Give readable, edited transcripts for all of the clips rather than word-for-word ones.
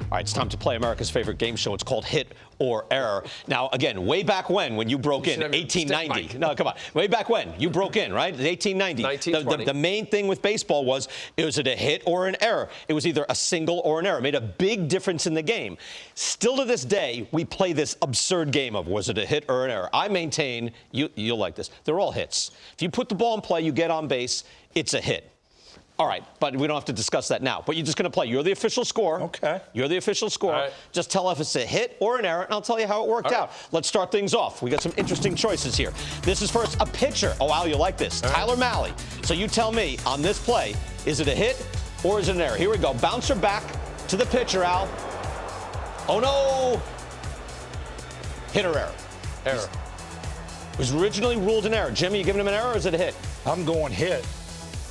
All right, it's time to play America's favorite game show. It's called Hit or Error. Now, again, way back when you broke in, 1890. No, come on. Way back when you broke in, right? 1890. 1920. The main thing with baseball was it a hit or an error. It was either a single or an error. It made a big difference in the game. Still to this day, we play this absurd game of was it a hit or an error. I maintain, you'll like this, they're all hits. If you put the ball in play, you get on base, it's a hit. All right, but we don't have to discuss that now. But you're just going to play. You're the official scorer. Okay. You're the official scorer. Right. Just tell us if it's a hit or an error, and I'll tell you how it worked out. Let's start things off. We got some interesting choices here. This is first a pitcher. Oh, Al, you like this. Tyler Mahle. So you tell me on this play, is it a hit or is it an error? Here we go. Bouncer back to the pitcher, Al. Oh, no. Hit or error? Error. It was originally ruled an error. Jimmy, you giving him an error or is it a hit? I'm going hit.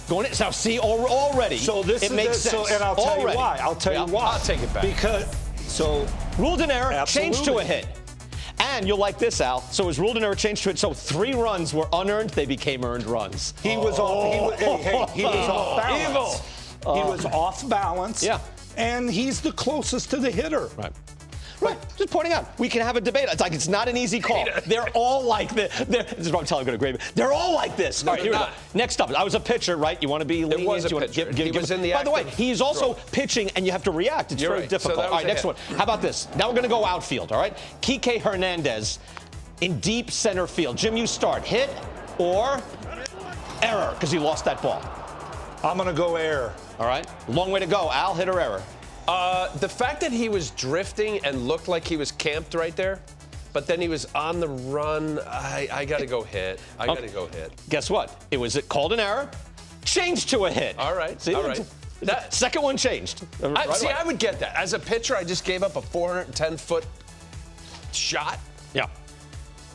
Going in. Now, see, already, so this it makes sense. So, and I'll tell you why. I'll tell you why. I'll take it back. Because, ruled an error, absolutely. changed to a hit. And you'll like this, Al. So it was ruled an error, changed to it. So 3 runs were unearned. They became earned runs. He was off. He was off balance. Evil. He was off balance. Yeah. And he's the closest to the hitter. Right. Right. Just pointing out, we can have a debate. It's like it's not an easy call. They're all like this. This is what I'm telling you, I'm going to grade. They're all like this. No, all right, here we go. Next up, I was a pitcher, right? You want to be lenient. It was a you want pitcher. to give, He was in the By the way, active he's also role. pitching, and you have to react. It's very difficult. So all right, next one. How about this? Now we're going to go outfield, all right? Kike Hernandez in deep center field. Jim, you start. Hit or error, because he lost that ball. I'm going to go error. All right? Long way to go. Al, hit or error? The fact that he was drifting and looked like he was camped right there, but then he was on the run, I got to go hit. I got to go hit. Guess what? It was called an error, changed to a hit. All right. See? All right. That second one changed. I would get that. As a pitcher, I just gave up a 410-foot shot. Yeah.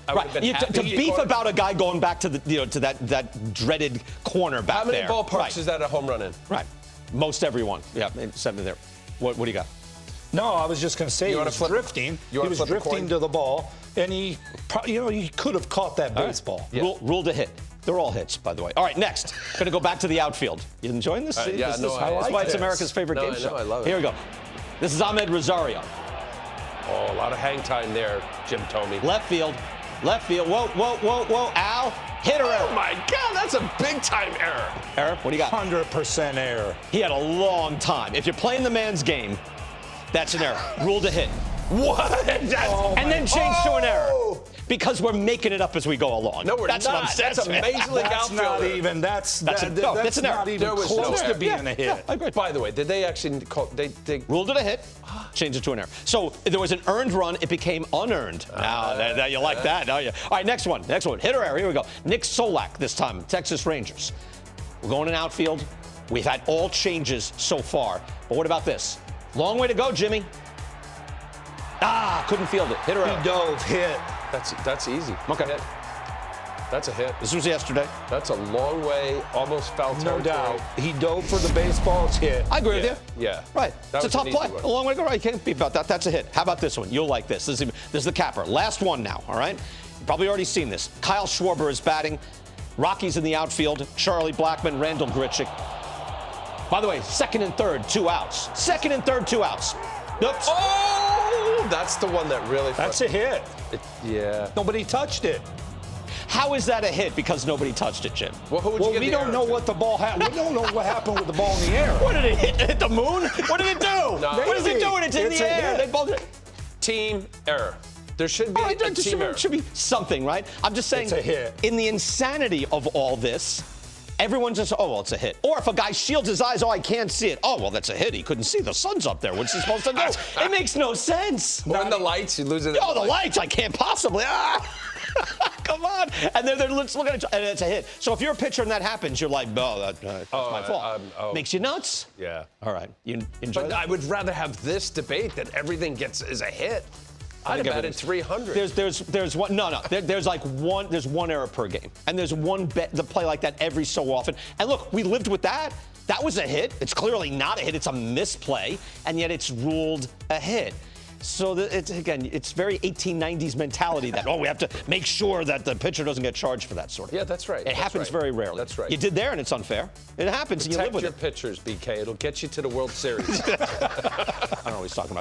I Right. would've been happy. To beef about a guy going back to the to that dreaded corner back there. How many ballparks is that a home run in? Right. Most everyone. Yeah, 7 there. What do you got? No, I was just going to say he was drifting. He was drifting to the ball, and he could have caught that baseball. Yeah. Ruled a hit. They're all hits, by the way. All right, next. Going to go back to the outfield. You enjoying this? Yeah, That's I why it's this. America's favorite game show. I love it. Here we go. This is Ahmed Rosario. Oh, a lot of hang time there, Jim Thome. Left field. Whoa. Al, hit or error? Oh, my God, that's a big-time error. Error? What do you got? 100% error. He had a long time. If you're playing the man's game, that's an error. Ruled a hit. What? And then changed to an error. Because we're making it up as we go along. No, we're that's not. What I'm saying. That's a major league That's outfielder. not even. That's an error. not even There was no close error. to being a hit. Yeah, I agree. By the way, did they actually call? They ruled it a hit, changed it to an error. So there was an earned run, it became unearned. Now you like that, don't you? All right, next one. Hit or error? Here we go. Nick Solak this time, Texas Rangers. We're going in outfield. We've had all changes so far. But what about this? Long way to go, Jimmy. Couldn't field it. Hit or error? He dove, hit. That's easy. Okay. Hit. That's a hit. This was yesterday. That's a long way, almost foul territory. No doubt. He dove for the baseball. It's hit. I agree with you. Yeah. Right. That It's a was tough an play. easy one. A long way to go. Right. You can't beat about that. That's a hit. How about this one? You'll like this. This is the capper. Last one now, all right? You've probably already seen this. Kyle Schwarber is batting. Rockies in the outfield. Charlie Blackmon, Randall Grichuk. By the way, second and third, 2 outs. Second and third, 2 outs. Oops. Oh, that's the one that really. That's a hit. Yeah. Nobody touched it. How is that a hit? Because nobody touched it, Jim. Well, who would you give We the don't error know to? what the ball happened. We don't know what happened with the ball in the air. What did it hit? Hit the moon? What did it do? No. What is it doing? It's in It's the a air. hit. They both. Team error. There should be All right, a team error. there should be something, right? I'm just saying. It's a hit. In the insanity of all this, everyone just, it's a hit. Or if a guy shields his eyes, I can't see it. Oh, well, that's a hit. He couldn't see. The sun's up there. What's he supposed to do? It makes no sense. Or in the lights, you lose it. Oh, the lights. I can't possibly. Come on. And they're looking at each other, and it's a hit. So if you're a pitcher and that happens, you're like, that's my fault. Makes you nuts? Yeah. All right. You enjoy But that? I would rather have this debate that everything is a hit. I'd have added 300. There's one. No. There's like one. There's one error per game, and there's one the play like that every so often. And look, we lived with that. That was a hit. It's clearly not a hit. It's a misplay, and yet it's ruled a hit. So it's very 1890s mentality that we have to make sure that the pitcher doesn't get charged for that sort of. Yeah, that's right. It happens very rarely. That's right. You did there, and it's unfair. It happens, and you live with Protect your pitchers, BK. It'll get you to the World Series. I don't know what he's talking about.